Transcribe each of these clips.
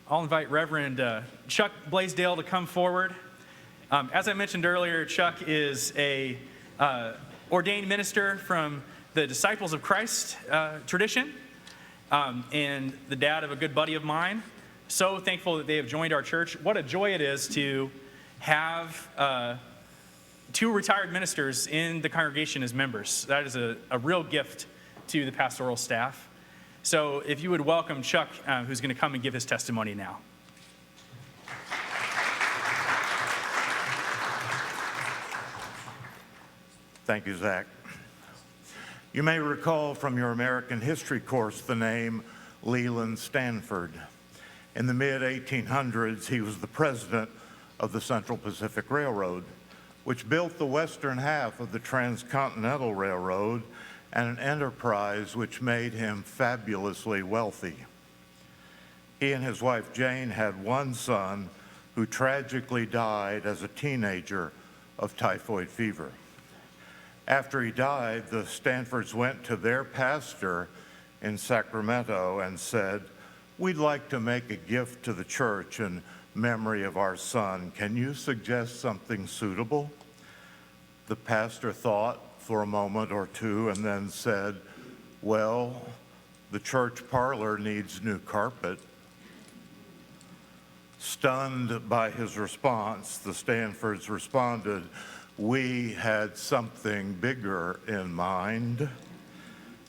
I'll invite Reverend Chuck Blaisdell to come forward. As I mentioned earlier, Chuck is a ordained minister from the Disciples of Christ tradition, and the dad of a good buddy of mine. So thankful that they have joined our church. What a joy it is to have two retired ministers in the congregation as members. That is a real gift to the pastoral staff. So if you would welcome Chuck, who's going to come and give his testimony now. Thank you, Zach. You may recall from your American history course the name Leland Stanford. In the mid-1800s, he was the president of the Central Pacific Railroad, which built the western half of the Transcontinental Railroad, and an enterprise which made him fabulously wealthy. He and his wife Jane had one son who tragically died as a teenager of typhoid fever. After he died, the Stanfords went to their pastor in Sacramento and said, "We'd like to make a gift to the church in memory of our son. Can you suggest something suitable?" The pastor thought for a moment or two and then said, "Well, the church parlor needs new carpet." Stunned by his response, the Stanfords responded, "We had something bigger in mind."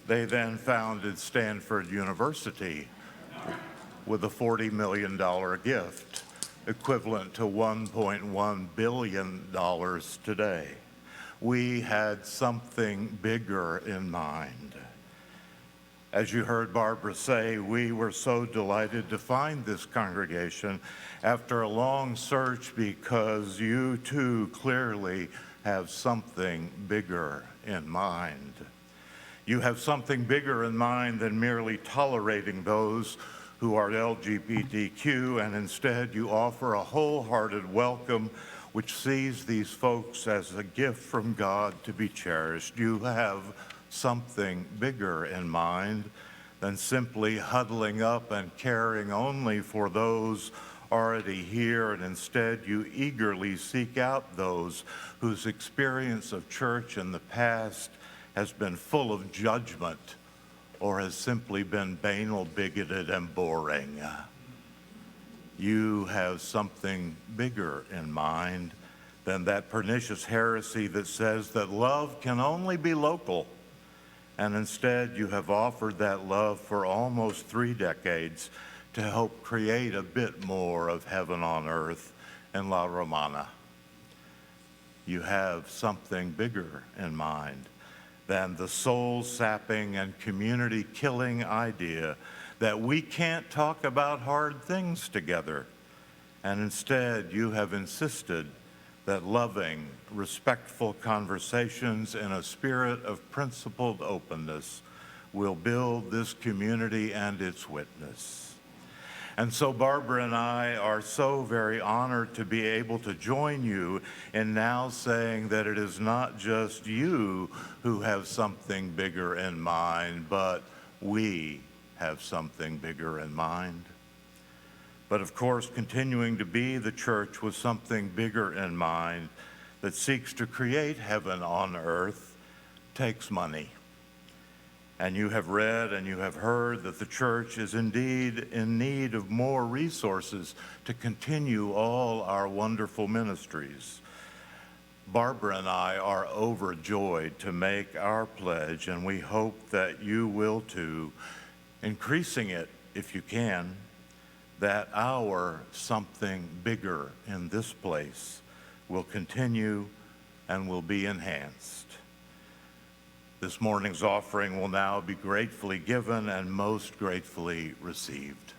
They then founded Stanford University with a $40 million gift, equivalent to $1.1 billion today. We had something bigger in mind. As you heard Barbara say, we were so delighted to find this congregation after a long search because you too clearly have something bigger in mind. You have something bigger in mind than merely tolerating those who are LGBTQ, and instead you offer a wholehearted welcome which sees these folks as a gift from God to be cherished. You have something bigger in mind than simply huddling up and caring only for those already here, and instead you eagerly seek out those whose experience of church in the past has been full of judgment or has simply been banal, bigoted, and boring. You have something bigger in mind than that pernicious heresy that says that love can only be local. And instead, you have offered that love for almost 3 decades to help create a bit more of heaven on earth in La Romana. You have something bigger in mind than the soul-sapping and community-killing idea that we can't talk about hard things together. And instead, you have insisted that loving, respectful conversations in a spirit of principled openness will build this community and its witness. And so Barbara and I are so very honored to be able to join you in now saying that it is not just you who have something bigger in mind, but we have something bigger in mind. But of course, continuing to be the church with something bigger in mind that seeks to create heaven on earth takes money. And you have read and you have heard that the church is indeed in need of more resources to continue all our wonderful ministries. Barbara and I are overjoyed to make our pledge, and we hope that you will too, increasing it if you can, that our something bigger in this place will continue and will be enhanced. This morning's offering will now be gratefully given and most gratefully received.